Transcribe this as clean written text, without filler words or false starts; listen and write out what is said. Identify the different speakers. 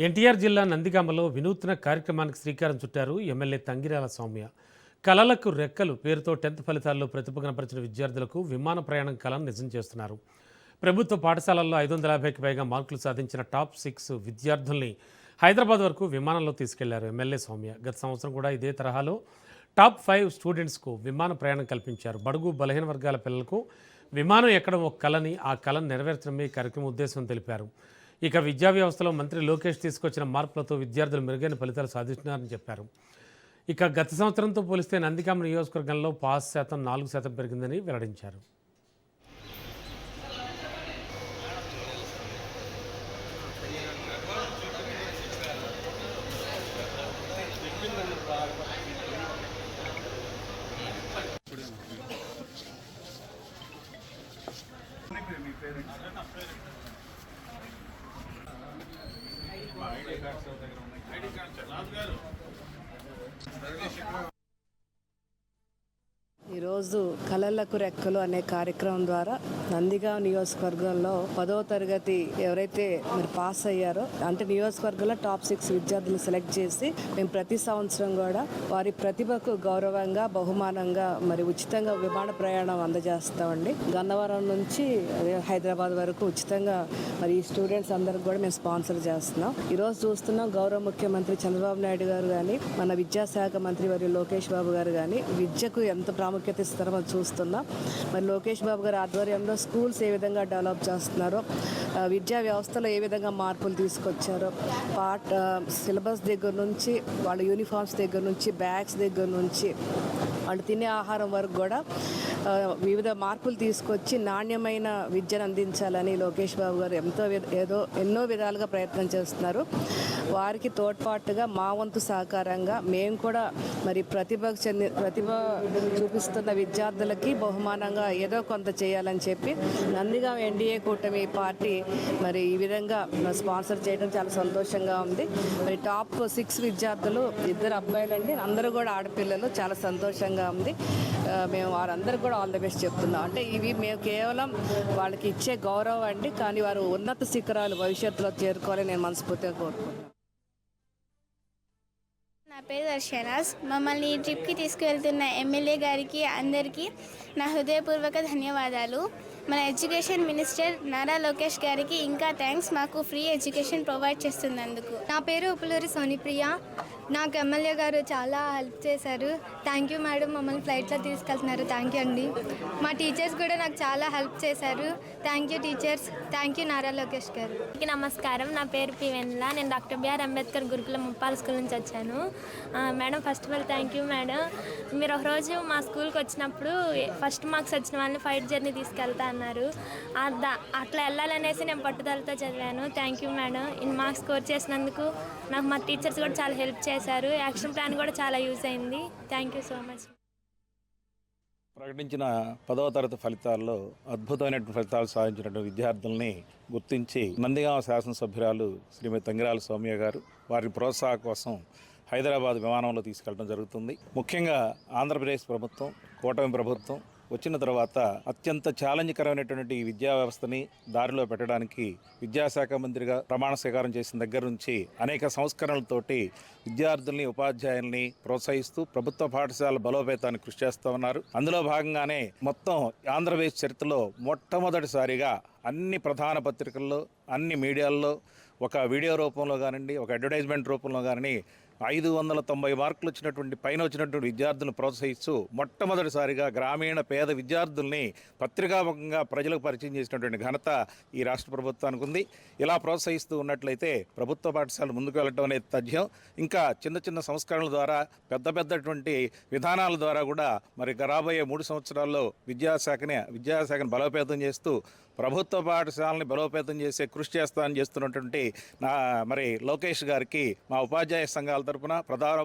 Speaker 1: ఎన్టీఆర్ జిల్లా నందిగామలో వినూత్న కార్యక్రమానికి శ్రీకారం చుట్టారు ఎమ్మెల్యే తంగిరాల సౌమ్య. కలలకు రెక్కలు పేరుతో 10th ఫలితాల్లో ప్రతిభ కనపరిచిన విద్యార్థులకు విమాన ప్రయాణం కలను నిజం చేస్తున్నారు. ప్రభుత్వ పాఠశాలల్లో 550కి పైగా మార్కులు సాధించిన టాప్ 6 విద్యార్థుల్ని హైదరాబాద్ వరకు విమానంలో తీసుకెళ్లారు ఎమ్మెల్యే సౌమ్య. గత సంవత్సరం కూడా ఇదే తరహాలో టాప్ 5 స్టూడెంట్స్కు విమాన ప్రయాణం కల్పించారు. బడుగు బలహీన వర్గాల పిల్లలకు విమానం ఎక్కడం ఒక కళని, ఆ కళను నెరవేర్చడమే కార్యక్రమం ఉద్దేశం తెలిపారు. ఇక విద్యా వ్యవస్థలో మంత్రి లోకేష్ తీసుకొచ్చిన మార్పులతో విద్యార్థులు మెరుగైన ఫలితాలు సాధిస్తున్నారని చెప్పారు. ఇక గత సంవత్సరంతో పోలిస్తే నందిగామ నియోజకవర్గంలో పాస్ శాతం 4% పెరిగిందని వెల్లడించారు.
Speaker 2: ఈరోజు కళలకు రెక్కలు అనే కార్యక్రమం ద్వారా నందిగామ నియోజకవర్గంలో 10వ తరగతి ఎవరైతే మీరు పాస్ అయ్యారో అంటే నియోజకవర్గంలో టాప్ 6 విద్యార్థులు సెలెక్ట్ చేసి మేము ప్రతి సంవత్సరం కూడా వారి ప్రతిభకు గౌరవంగా బహుమానంగా మరి ఉచితంగా విమాన ప్రయాణం అందజేస్తామండి. గన్నవరం నుంచి హైదరాబాద్ వరకు ఉచితంగా మరి ఈ స్టూడెంట్స్ అందరికి కూడా మేము స్పాన్సర్ చేస్తున్నాం. ఈరోజు చూస్తున్నాం గౌరవ ముఖ్యమంత్రి చంద్రబాబు నాయుడు గారు కానీ మన విద్యాశాఖ మంత్రి వారి లోకేష్ బాబు గారు కానీ విద్యకు ఎంత ప్రాముఖ్యత ఇస్తారో మనం చూస్తున్నాం. మరి లోకేష్ బాబు గారి ఆధ్వర్యంలో స్కూల్స్ ఏ విధంగా డెవలప్ చేస్తున్నారో, విద్యా వ్యవస్థలో ఏ విధంగా మార్పులు తీసుకొచ్చారో, సిలబస్ దగ్గర నుంచి వాళ్ళ యూనిఫామ్స్ దగ్గర నుంచి బ్యాగ్స్ దగ్గర నుంచి వాళ్ళు తినే ఆహారం వరకు కూడా వివిధ మార్పులు తీసుకొచ్చి నాణ్యమైన విద్యను అందించాలని లోకేష్ బాబు గారు ఎన్నో విధాలుగా ప్రయత్నం చేస్తున్నారు. వారికి తోడ్పాటుగా మా వంతు సహకారంగా మేము కూడా మరి ప్రతిభ చూపిస్తున్న విద్యార్థులకి బహుమానంగా ఏదో కొంత చేయాలని చెప్పి నందిగామ ఎన్డీఏ కూటమి పార్టీ మరి ఈ విధంగా స్పాన్సర్ చేయడం చాలా సంతోషంగా ఉంది. మరి టాప్ 6 విద్యార్థులు 2 అబ్బాయిలండి, అందరూ కూడా ఆడపిల్లలు. చాలా సంతోషంగా ఉంది. మేము వారందరూ కూడా ఆల్ ది బెస్ట్ చెప్తున్నాం. అంటే ఇవి మేము కేవలం వాళ్ళకి ఇచ్చే గౌరవం అండి, కానీ వారు ఉన్నత శిఖరాలు భవిష్యత్తులో చేరుకోవాలని నేను మనస్ఫూర్తిగా కోరుకుంటున్నాను.
Speaker 3: నా పేరు దర్శనాస్. మమ్మల్ని ఈ ట్రిప్కి తీసుకువెళ్తున్న ఎమ్మెల్యే గారికి అందరికీ నా హృదయపూర్వక ధన్యవాదాలు. మన ఎడ్యుకేషన్ మినిస్టర్ నారా లోకేష్ గారికి ఇంకా థ్యాంక్స్, మాకు ఫ్రీ ఎడ్యుకేషన్ ప్రొవైడ్ చేస్తున్నందుకు.
Speaker 4: నా పేరు ఉప్పులూరి సోనిప్రియ. నాకు ఎమ్మెల్యే గారు చాలా హెల్ప్ చేశారు. థ్యాంక్ యూ మేడం, మమ్మల్ని ఫ్లైట్లో తీసుకెళ్తున్నారు. థ్యాంక్ యూ అండి. మా టీచర్స్ కూడా నాకు చాలా హెల్ప్ చేశారు. Thank you teachers. Thank you Nara Lokesh గారు.
Speaker 5: నమస్కారం, నా పేరు పి వెన్నెల. నేను డాక్టర్ బిఆర్ అంబేద్కర్ గురుకులం ముప్పాల స్కూల్ నుంచి వచ్చాను. Madam, first of all thank you madam. మీరు ఒకరోజు మా స్కూల్కి వచ్చినప్పుడు ఫస్ట్ మార్క్స్ వచ్చిన వాళ్ళని ఫైట్ జర్నీ తీసుకెళ్తా అన్నారు. అట్లా వెళ్ళాలనేసి నేను పట్టుదలతో చదివాను. Thank you madam. In marks score చేసినందుకు నాకు మా టీచర్స్ కూడా చాలా హెల్ప్ చేశారు. యాక్షన్ ప్లాన్ కూడా చాలా యూజ్ అయింది. Thank you so much.
Speaker 6: ప్రకటించిన 10వ తరగతి ఫలితాల్లో అద్భుతమైనటువంటి ఫలితాలు సాధించినటువంటి విద్యార్థుల్ని గుర్తించి నందిగామ శాసనసభ్యురాలు శ్రీమతి తంగిరాల సౌమ్య గారు వారి ప్రోత్సాహం కోసం హైదరాబాద్ విమానంలో తీసుకెళ్ళడం జరుగుతుంది. ముఖ్యంగా ఆంధ్రప్రదేశ్ ప్రభుత్వం, కూటమి ప్రభుత్వం వచ్చిన తర్వాత అత్యంత ఛాలెంజ్కరమైనటువంటి ఈ విద్యా వ్యవస్థని దారిలో పెట్టడానికి విద్యాశాఖ మంత్రిగా ప్రమాణ స్వీకారం చేసిన దగ్గర నుంచి అనేక సంస్కరణలతోటి విద్యార్థుల్ని, ఉపాధ్యాయుల్ని ప్రోత్సహిస్తూ ప్రభుత్వ పాఠశాల బలోపేతానికి కృషి చేస్తూ ఉన్నారు. అందులో భాగంగానే మొత్తం ఆంధ్రప్రదేశ్ చరిత్రలో మొట్టమొదటిసారిగా అన్ని ప్రధాన పత్రికల్లో, అన్ని మీడియాల్లో ఒక వీడియో రూపంలో కానివ్వండి, ఒక అడ్వర్టైజ్మెంట్ రూపంలో కానీ 590 మార్కులు వచ్చినటువంటి విద్యార్థులను ప్రోత్సహిస్తూ మొట్టమొదటిసారిగా గ్రామీణ పేద విద్యార్థుల్ని పత్రికాముఖంగా ప్రజలకు పరిచయం చేసినటువంటి ఘనత ఈ రాష్ట్ర ప్రభుత్వానికి ఉంది. ఇలా ప్రోత్సహిస్తూ ఉన్నట్లయితే ప్రభుత్వ పాఠశాలలు ముందుకు వెళ్ళటం అనేది తథ్యం. ఇంకా చిన్న సంస్కరణల ద్వారా, పెద్దటువంటి విధానాల ద్వారా కూడా మరి రాబోయే 3 సంవత్సరాల్లో విద్యాశాఖని బలోపేతం చేస్తూ ప్రభుత్వ పాఠశాలని బలోపేతం చేసే కృషి చేస్తున్నటువంటి మరి లోకేష్ గారికి మా ఉపాధ్యాయ సంఘాల తరఫున ప్రధాన